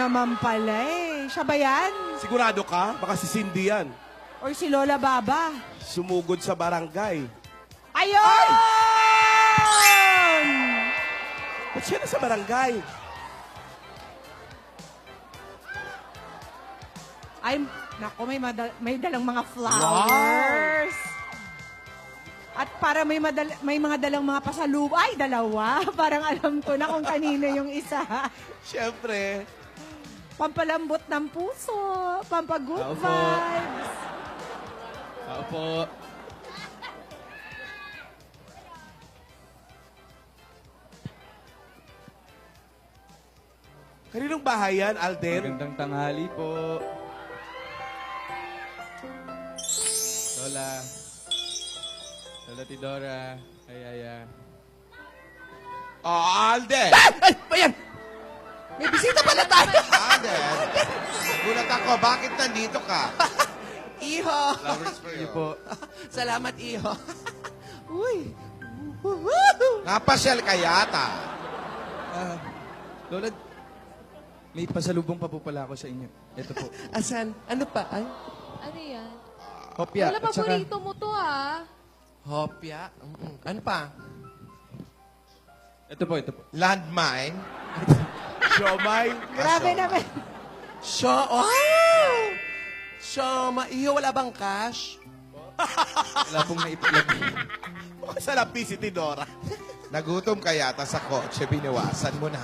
naman pala eh. Siya ba yan? Sigurado ka? Baka si Cindy yan. Or si Lola Baba? Sumugod sa barangay. Ayun! Ba't siya na sa barangay? Ay, naku, may dalang mga flowers. At para may mga dalang mga pasalubong. Ay, dalawa. Parang alam ko na kung kanino yung isa. Siyempre. Pampalambot ng puso. Pampagood Tao po. vibes. Tao po. Kaninong bahay yan, Alden? Magandang tanghali po. Lola. Lola Tidora. Ay, Aya. Oh, Alden! Ay! Ayan! May bisita pala tayo! Alden! Gulat ako, bakit nandito ka? Iho! Flowers for Sige you. po. Salamat, Iho. Uy! Napasyal ka yata. Lola, may pasalubong pa po pala ako sa inyo. Ito po. Asan? Ano pa? Ay, Ano yan? Kopya. Wala, At saka, paborito mo to ah. hopya. Ano pa? ito po, ito po. Landmine. Siomay. Grabe naman. Wow! Shoma. Iho, wala bang cash? Wala pong naipaglag. Baka sa lapi si Tidora. Nagutom ka yata sa kotse, biniwasan mo na.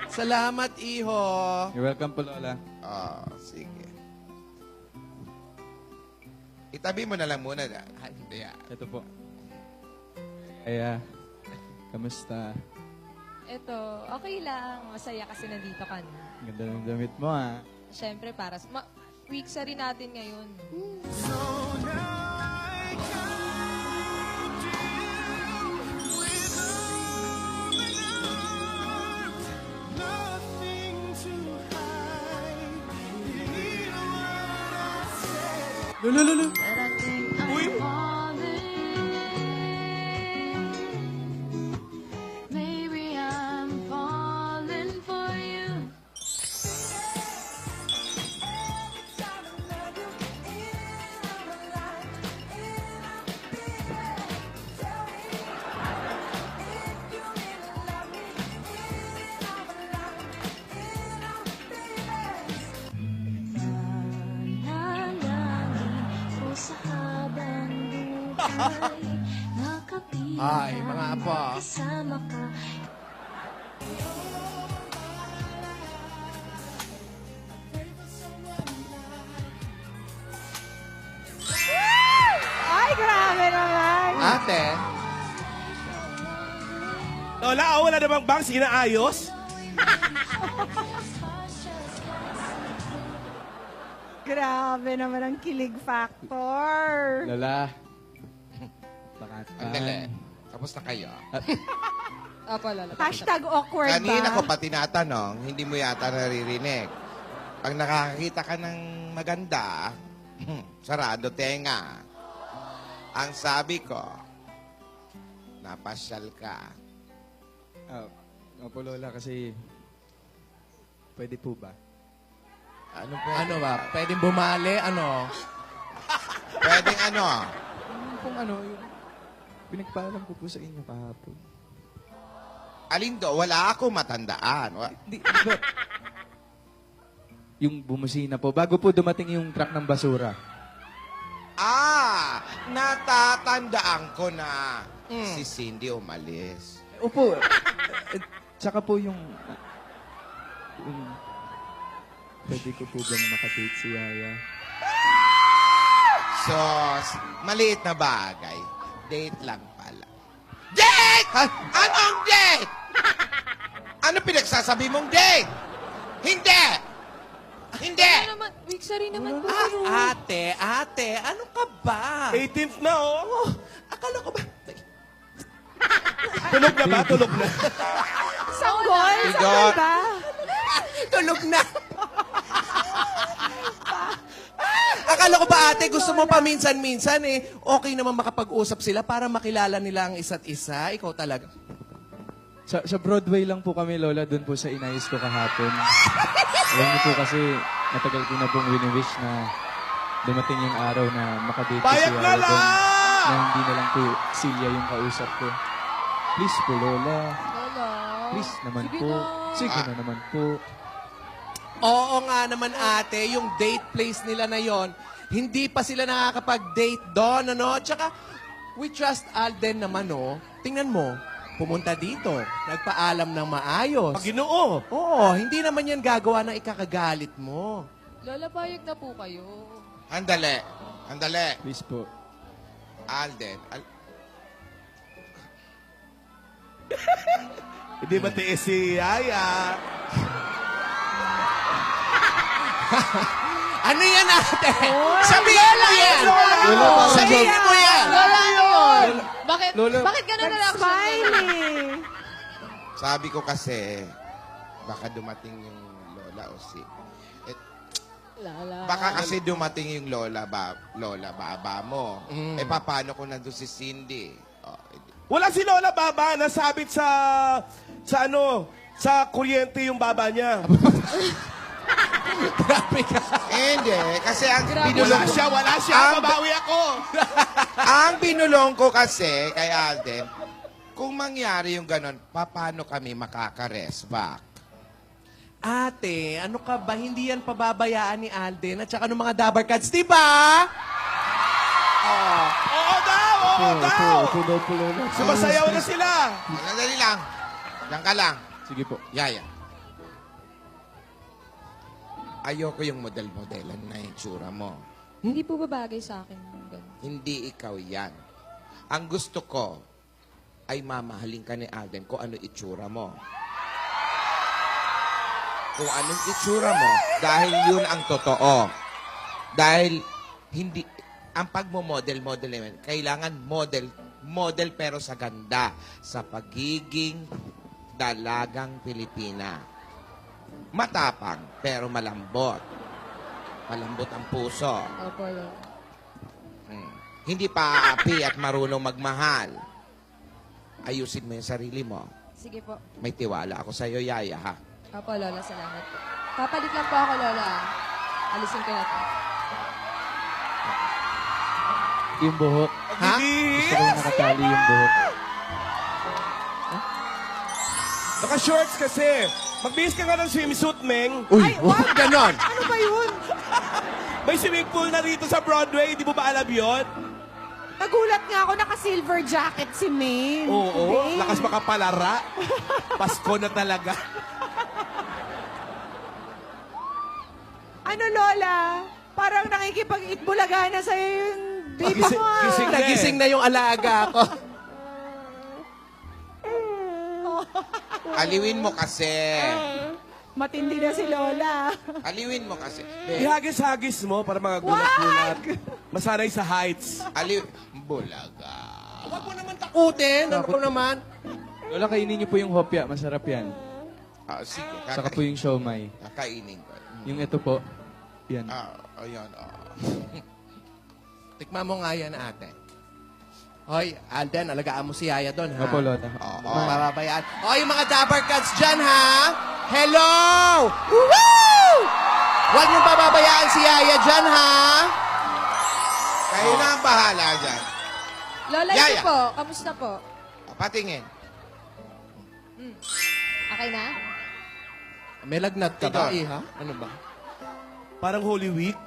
Salamat, Iho. You're welcome po, Lola. Sige. Itabi mo na lang muna. Ay, hindi ah. Ito po. Aya. Kamusta? Eto, okay lang. Masaya kasi nandito ka na. Ganda ng damit mo, ha? Siyempre, para sa... week sa rin natin ngayon. Lola, Lola. Uy! Maybe I'm falling for you. Nanalangin ko sa habang buhay. Nakapiling Ay, mga apo. kasama ka. Ay, grabe naman. Ate, Lola, wala namang bang sinaayos? Grabe naman ang kilig factor. Lola. Baka Andali. Tapos na kayo. Opo, Lola. Hashtag awkward Kanina ba? ko pa tinatanong, hindi mo yata naririnig. Pag nakakakita ka ng maganda, sarado tenga. Ang sabi ko, napasyal ka. Opo, Lola, kasi pwede po ba? ano ba? Pwedeng bumali? Ano? Pwedeng ano? Kung ano, yung pinagpaalam ko po sa inyo kahapon. Alindo, wala akong matandaan. Di ba? Yung bumusina po, bago po dumating yung truck ng basura. Natatandaan ko na si Cindy umalis. Opo. Tsaka po yung pwede ko po bang makadate si Yaya? So, maliit na bagay. Date lang pala. Date! Anong date? Ano pinagsasabi mong date? Hindi! Hindi! Ano naman, week sa rin naman po. Ate, ano ka ba? 18th na, oh. Akala ko ba? Tulog na ba? Tulog na. Sanggol? Tidor. Sanggol ba? Tulog na. Akala ko ba ate, gusto mo paminsan-minsan eh. Okay naman makapag-usap sila para makilala nila ang isa't isa. Ikaw talaga. Sa Broadway lang po kami, Lola, doon po sa inayos ko kahapon. Alam niyo po kasi, matagal ko na pong wini-wish na dumating yung araw na makadate ko si Bayag na Yaya doon. lang! Na hindi na lang po Celia yung kausap ko. Please po, Lola. Lola. Please naman Sige po. na. Sige na naman po. Oo nga naman ate, yung date place nila na yon, hindi pa sila nakakapag-date doon, ano? Tsaka, we trust Alden naman, oh. Tingnan mo, pumunta dito, nagpaalam ng maayos. Ginoo. Oo, hindi naman yan gagawa ng ikakagalit mo. Lola, payag na po kayo. Andali. Please po. Alden. Hindi ba tiis si Yaya? Ano yan ate? Sabihin mo yan! Lola, parang Sabihin mo yan! Lola, ano yun? Bakit, Lola. bakit ganun na reaction? Smiley. Sabi ko kasi, baka dumating yung lola o si... Lola. Baka kasi dumating yung lola baba mo. Eh, paano kung nandun si Cindy? Oh, Wala si Lola Baba, nasabit sa kuryente yung baba niya. Grabe ka. hindi, kasi ang Wala binulong ko, siya, babawi ako. ang binulong ko kasi kay Alden, kung mangyari yung ganon, paano kami makaka-rest back? Ate, ano ka ba? Hindi yan pababayaan ni Alden at saka ng mga Dabar Cats, di ba? Oo daw! Opo daw po, Lola. Sumasayaw na sila. Sandali lang. Diyan ka lang. Sige po. Yaya. Ayoko yung model-modelan na itsura mo. Hindi po babagay sa akin. yung ganun. Hindi ikaw yan. Ang gusto ko ay mamahalin ka ni Alden kung ano itsura mo. Kung anong itsura mo, dahil yun ang totoo. Dahil hindi, ang pagmo-model naman, kailangan model pero sa ganda, sa pagiging dalagang Pilipina. Matapang, pero malambot. Malambot ang puso. Opo, Lola. Hindi pa aapi at marunong magmahal. Ayusin mo yung sarili mo. Sige po. May tiwala ako sa'yo, Yaya, ha? Opo, Lola. Salamat po. Papalit lang po ako, Lola. Alisin ko na to. Yung buhok. Ha? Gusto ko yung nakatali yung buhok. Naka-shorts kasi. Magbihis ka nga ng swimsuit, Meng. Uy, huwag ganon. Ano ba yun? May swimming pool na rito sa Broadway. Di mo ba alam yon? Nagulat nga ako, naka-silver jacket si Maine. Oo, Today. lakas makapalara. Pasko na talaga. Ano, Lola? Parang nakikipag-itbulaga na sa'yo yung baby Gising- mo. ah. gising na. Nagising na yung alaga ko. Aliwin mo kasi. Matindi na si Lola. Aliwin mo kasi. Be, Ihagis-hagis mo para mga gulat-gulat. Masanay sa heights. Bulaga. Huwag mo naman takutin. Ano ko naman? Lola, kainin niyo po yung hopya. Masarap yan. Ah, sige, Saka po yung siomay. kakainin ko. Yung ito po. Yan. Ayun. Tikman mo nga yan, ate. Hoy, Alden, alagaan mo si Yaya doon, ha? Opo, Lola. Mababayaan. O, yung mga Dabar Cats dyan, ha? Hello! Woo! Huwag niyong pababayaan si Yaya dyan, ha? Kayo na ang bahala dyan. Lola, Yaya. ito po. Kamusta po? Patingin. Okay na? May lagnat ka ba, Tidor. ha? Ano ba? Parang Holy Week.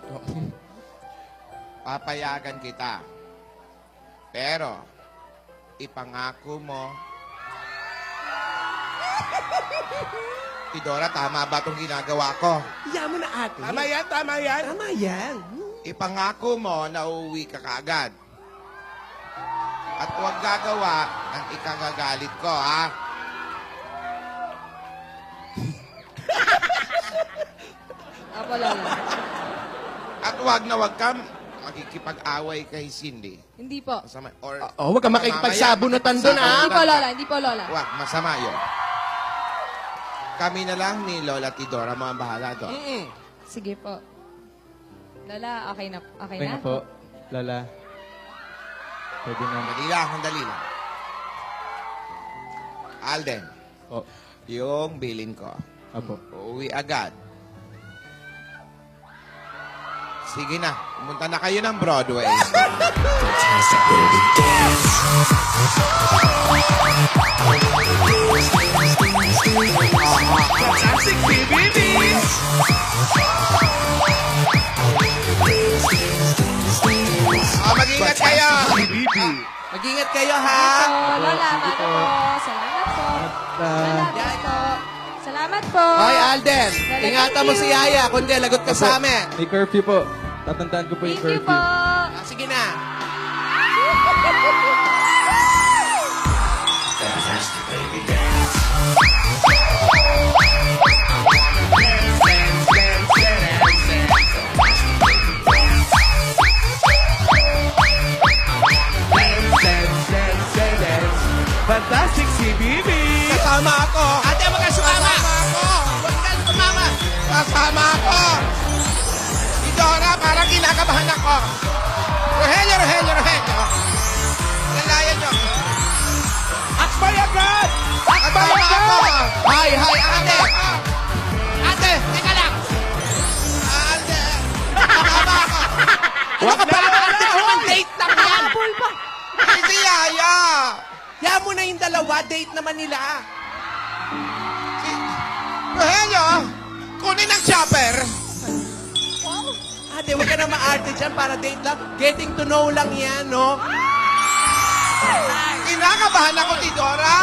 Papayagan kita. Pero, ipangako mo. Tidora, tama ba itong ginagawa ko? Iya mo na, ate. Tama yan, tama yan. Tama yan. Ipangako mo na uuwi ka kaagad. At huwag gagawa ng ikagagalit ko, ha? Opo, Lola. At huwag na huwag kang makikipag-away kay Cindy. Hindi po. Masama. Or, Oh, huwag ka makikipagsabunutan doon, ha? Hindi po, Lola. Hindi po, Lola. Huwag, masama yun. Kami na lang ni Lola Tidora mo ang bahala doon. Sige po. Lola, okay na? Okay Okay na? na po. Lola. Pwede na. Dali lang. Alden, O, Yung bilin ko. apo. Uuwi agad. Sige na, pumunta na kayo ng Broadway. Fantastic BBB! Mag-ingat kayo! BBB! Mag-ingat kayo, ha? Po, Lola, mano po. Salamat po. Salamat po. Salamat po. Hoy, Alden, ingatan mo si Yaya. Kundi, lagot ka sa amin. May curfew po. Tatandaan ko po yung Thank you curfew. po. Ah, sige na. Fantastic si BB! Kasama ako! Ate, wag ka sumama. Kasama ako! Wag ka sumama. Kasama ako! Si Dora, parang kinakabahan ako. Rogelio! Nalayan niyo. Akbay agad! Kasama ako! Hi, ate. Ate, teka lang. Ate! Kasama ako! Huwag ka pala, ate, naman date lang yan. Ay, si Yaya! Yan mo na yung dalawa, date naman nila. Rogelio! Kunin ang chopper! Ate, huwag ka na maarte dyan para date lang. Getting to know lang yan, no? Kinakabahan ako ni Dora!